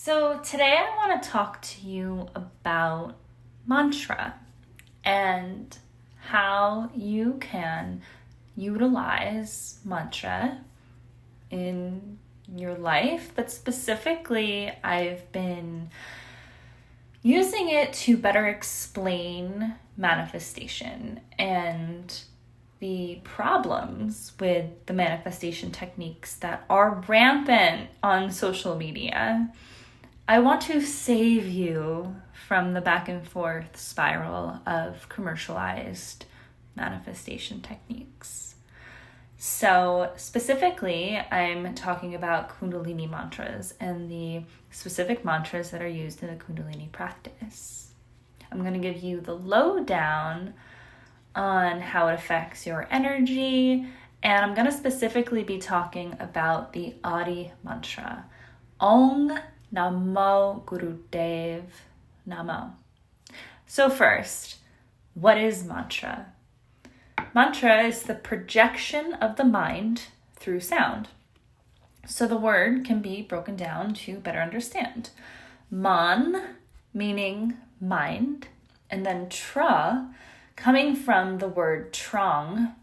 So today I want to talk to you about mantra and how you can utilize mantra in your life, but specifically I've been using it to better explain manifestation and the problems with the manifestation techniques that are rampant on social media. I want to save you from the back and forth spiral of commercialized manifestation techniques. So specifically, I'm talking about Kundalini mantras and the specific mantras that are used in the Kundalini practice. I'm going to give you the lowdown on how it affects your energy, and I'm going to specifically be talking about the Adi mantra, Om Namo Gurudev Namo. So first, what is mantra? Mantra is the projection of the mind through sound. So the word can be broken down to better understand. Man, meaning mind, and then tra, coming from the word trong,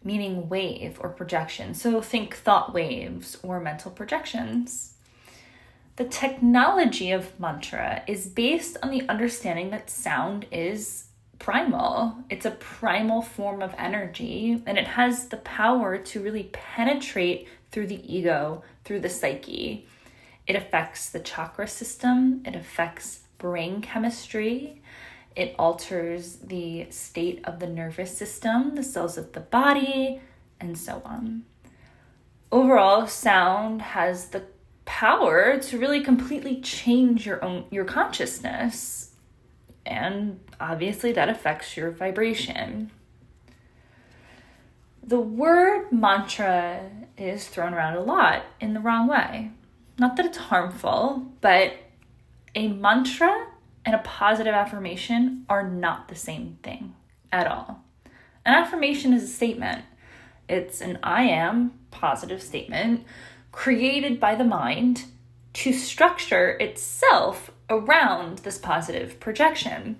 meaning wave or projection. So think thought waves or mental projections. The technology of mantra is based on the understanding that sound is primal. It's a primal form of energy, and it has the power to really penetrate through the ego, through the psyche. It affects the chakra system. It affects brain chemistry. It alters the state of the nervous system, the cells of the body, and so on. Overall, sound has the power to really completely change your consciousness, and obviously that affects your vibration. The word mantra is thrown around a lot in the wrong way. Not that it's harmful, but a mantra and a positive affirmation are not the same thing at all. An affirmation is a statement. It's an I am positive statement created by the mind to structure itself around this positive projection.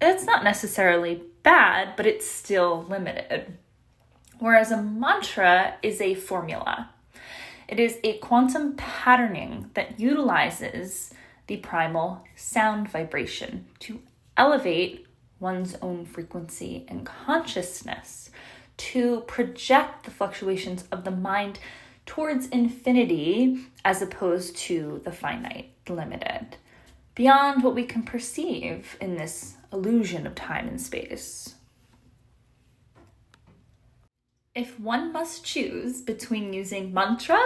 It's not necessarily bad, but it's still limited. Whereas a mantra is a formula. It is a quantum patterning that utilizes the primal sound vibration to elevate one's own frequency and consciousness, to project the fluctuations of the mind towards infinity as opposed to the finite, the limited, beyond what we can perceive in this illusion of time and space. If one must choose between using mantra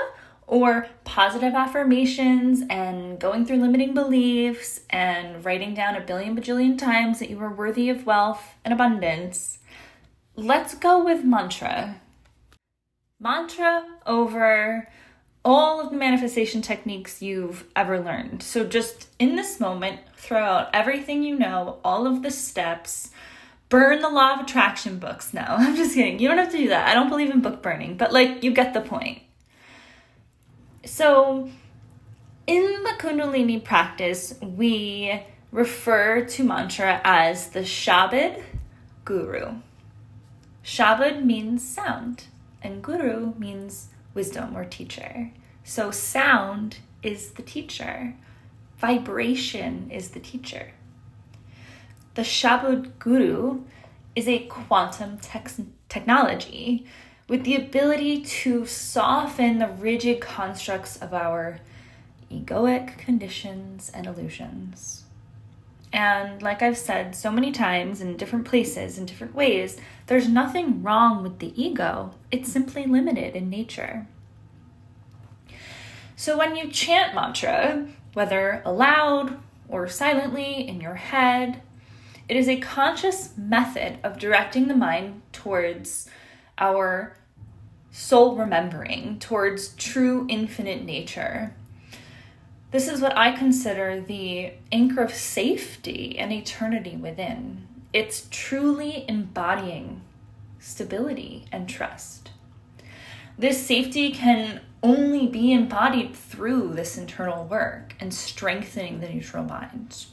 or positive affirmations and going through limiting beliefs and writing down a billion bajillion times that you are worthy of wealth and abundance, let's go with mantra. Mantra over all of the manifestation techniques you've ever learned. So just in this moment, throw out everything you know, all of the steps, burn the law of attraction books. No, I'm just kidding. You don't have to do that. I don't believe in book burning, but you get the point. So in the Kundalini practice, we refer to mantra as the Shabad Guru. Shabad means sound, and Guru means wisdom or teacher. So sound is the teacher. Vibration is the teacher. The Shabad Guru is a quantum technology with the ability to soften the rigid constructs of our egoic conditions and illusions. And like I've said so many times in different places, in different ways, there's nothing wrong with the ego. It's simply limited in nature. So when you chant mantra, whether aloud or silently in your head, it is a conscious method of directing the mind towards our soul remembering, towards true infinite nature. This is what I consider the anchor of safety and eternity within. It's truly embodying stability and trust. This safety can only be embodied through this internal work and strengthening the neutral mind.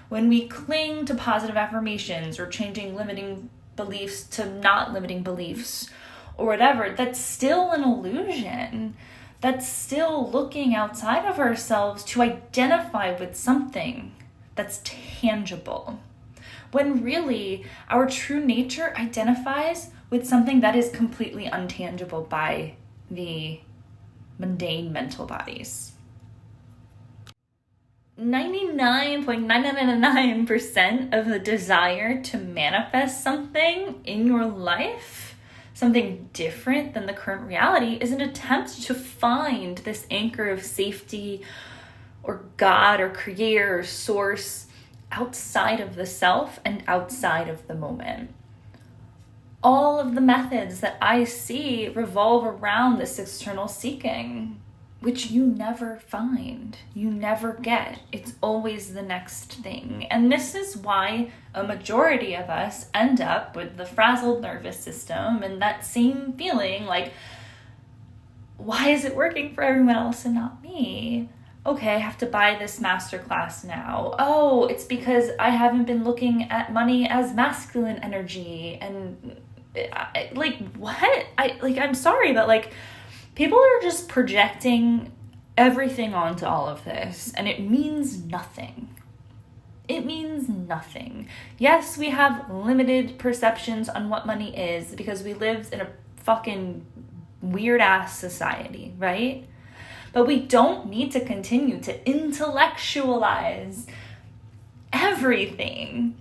When we cling to positive affirmations or changing limiting beliefs to not limiting beliefs or whatever, that's still an illusion. That's still looking outside of ourselves to identify with something that's tangible. When really our true nature identifies with something that is completely untangible by the mundane mental bodies. 99.999% of the desire to manifest something in your life, something different than the current reality, is an attempt to find this anchor of safety or God or creator or source outside of the self and outside of the moment. All of the methods that I see revolve around this external seeking, which you never find, you never get. It's always the next thing. And this is why a majority of us end up with the frazzled nervous system and that same feeling like, why is it working for everyone else and not me? Okay, I have to buy this masterclass now. Oh, it's because I haven't been looking at money as masculine energy. And what? I'm sorry, but people are just projecting everything onto all of this, and it means nothing. It means nothing. Yes, we have limited perceptions on what money is because we live in a fucking weird-ass society, right? But we don't need to continue to intellectualize everything,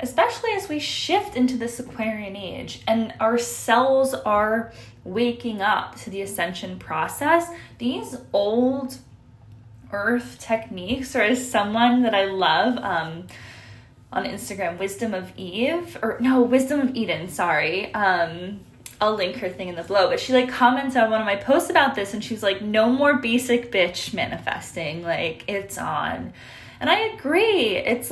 especially as we shift into this Aquarian age and our cells are waking up to the ascension process. These old earth techniques, or as someone that I love on Instagram, Wisdom of Eden, sorry. I'll link her thing in the below, but she comments on one of my posts about this and she's like, no more basic bitch manifesting, it's on. And I agree. It's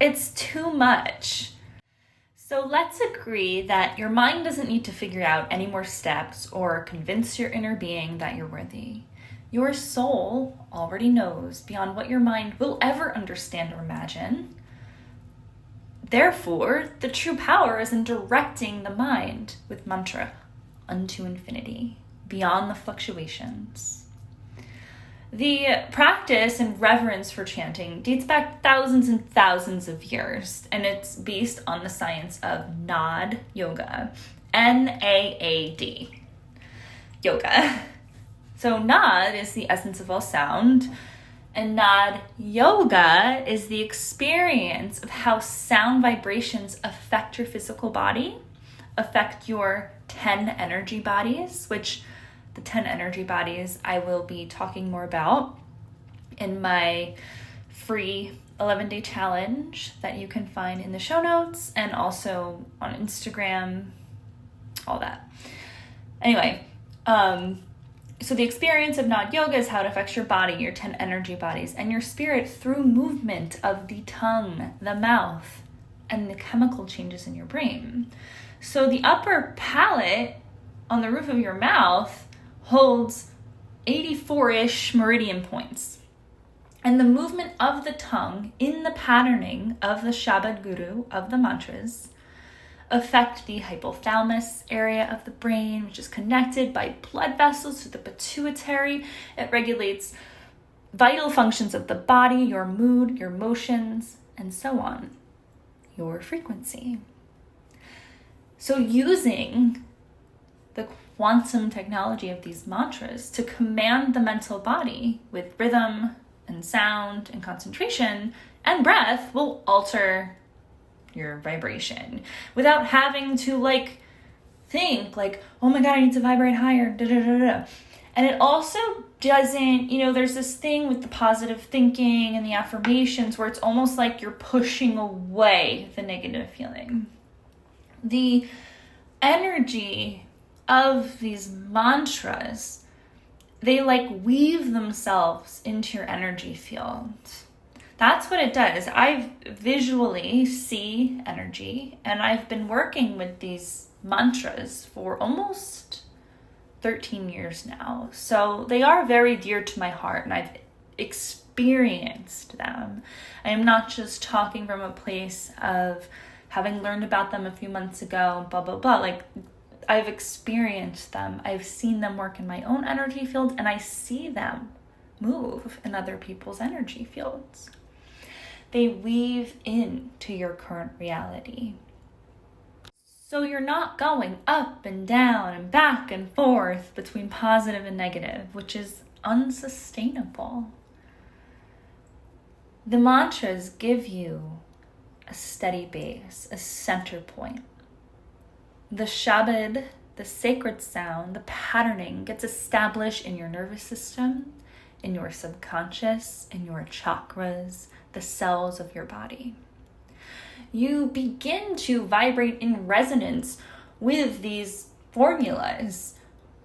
it's too much. So let's agree that your mind doesn't need to figure out any more steps or convince your inner being that you're worthy. Your soul already knows beyond what your mind will ever understand or imagine. Therefore, the true power is in directing the mind with mantra unto infinity, beyond the fluctuations. The practice and reverence for chanting dates back thousands and thousands of years, and it's based on the science of Naad yoga, Naad yoga. So Naad is the essence of all sound, and Naad yoga is the experience of how sound vibrations affect your physical body, affect your 10 energy bodies, which the 10 energy bodies I will be talking more about in my free 11-day challenge that you can find in the show notes and also on Instagram, all that. Anyway, so the experience of Naad yoga is how it affects your body, your 10 energy bodies, and your spirit through movement of the tongue, the mouth, and the chemical changes in your brain. So the upper palate on the roof of your mouth holds 84-ish meridian points. And the movement of the tongue in the patterning of the Shabad Guru of the mantras affect the hypothalamus area of the brain, which is connected by blood vessels to the pituitary. It regulates vital functions of the body, your mood, your emotions, and so on, your frequency. So using the quantum technology of these mantras to command the mental body with rhythm and sound and concentration and breath will alter your vibration without having to think oh my God, I need to vibrate higher. Da, da, da, da. And it also doesn't, there's this thing with the positive thinking and the affirmations where it's almost like you're pushing away the negative feeling. The energy of these mantras, they weave themselves into your energy field. That's what it does. I visually see energy, and I've been working with these mantras for almost 13 years now. So they are very dear to my heart, and I've experienced them. I am not just talking from a place of having learned about them a few months ago, blah, blah, blah. Like, I've experienced them. I've seen them work in my own energy field, and I see them move in other people's energy fields. They weave into your current reality. So you're not going up and down and back and forth between positive and negative, which is unsustainable. The mantras give you a steady base, a center point. The shabad, the sacred sound, the patterning gets established in your nervous system, in your subconscious, in your chakras, the cells of your body. You begin to vibrate in resonance with these formulas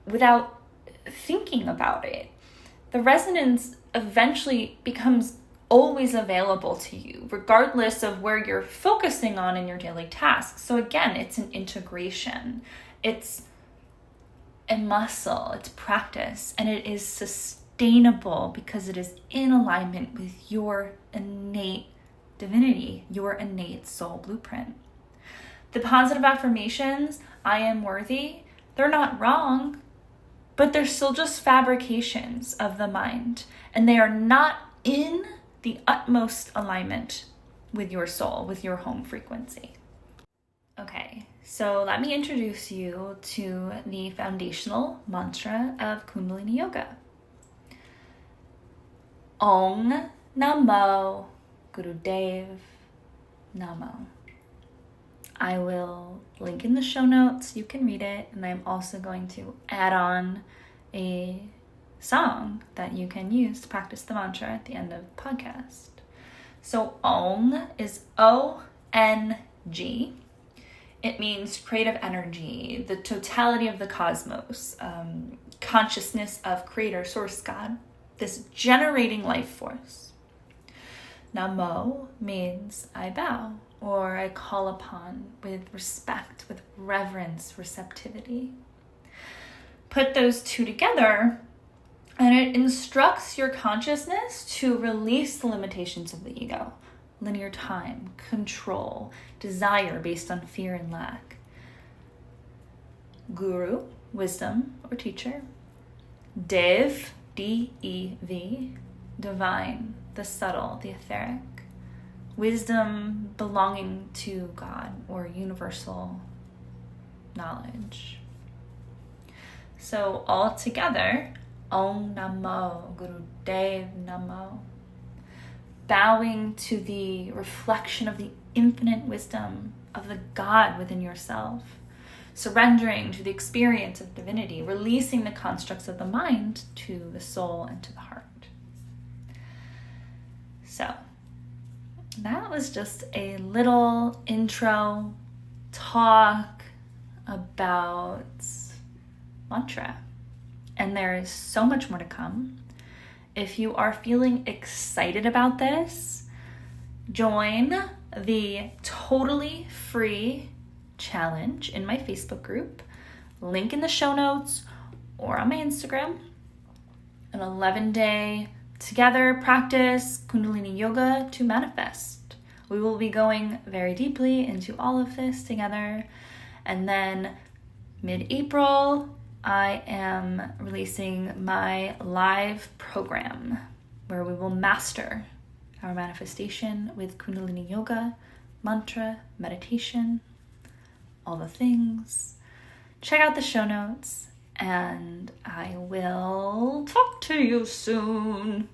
without thinking about it. The resonance eventually becomes always available to you, regardless of where you're focusing on in your daily tasks. So again, it's an integration. It's a muscle, it's practice, and it is sustainable because it is in alignment with your innate divinity, your innate soul blueprint. The positive affirmations, I am worthy, they're not wrong, but they're still just fabrications of the mind, and they are not in the utmost alignment with your soul, with your home frequency. Okay, so let me introduce you to the foundational mantra of Kundalini Yoga. Om Namo Gurudev Namo. I will link in the show notes, you can read it, and I'm also going to add on a song that you can use to practice the mantra at the end of the podcast. So Om is O-N-G. It means creative energy, the totality of the cosmos, consciousness of Creator, Source God, this generating life force. Namo means I bow, or I call upon with respect, with reverence, receptivity. Put those two together, and it instructs your consciousness to release the limitations of the ego, linear time, control, desire based on fear and lack. Guru, wisdom or teacher. Dev, D-E-V, divine, the subtle, the etheric. Wisdom belonging to God or universal knowledge. So all together, Om Namo Gurudev Namo. Bowing to the reflection of the infinite wisdom of the God within yourself. Surrendering to the experience of divinity, releasing the constructs of the mind to the soul and to the heart. So, that was just a little intro talk about mantra. And there is so much more to come. If you are feeling excited about this, join the totally free challenge in my Facebook group. Link in the show notes or on my Instagram. An 11-day together practice Kundalini Yoga to manifest. We will be going very deeply into all of this together. And then mid-April, I am releasing my live program where we will master our manifestation with Kundalini Yoga, mantra, meditation, all the things. Check out the show notes, and I will talk to you soon.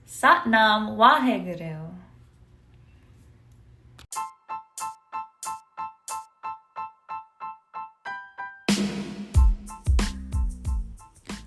Satnam Waheguru.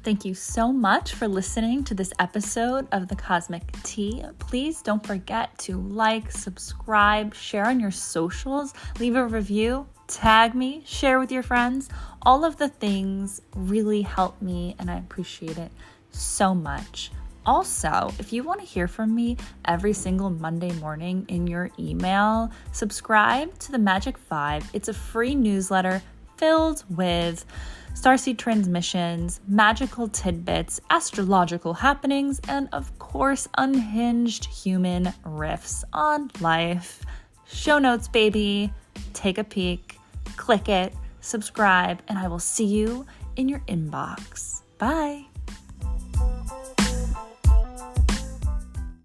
Thank you so much for listening to this episode of The Cosmic Tea. Please don't forget to like, subscribe, share on your socials, leave a review, tag me, share with your friends. All of the things really help me, and I appreciate it so much. Also, if you want to hear from me every single Monday morning in your email, subscribe to the Magic 5. It's a free newsletter filled with Starseed Transmissions, magical tidbits, astrological happenings, and of course, unhinged human riffs on life. Show notes, baby. Take a peek, click it, subscribe, and I will see you in your inbox. Bye.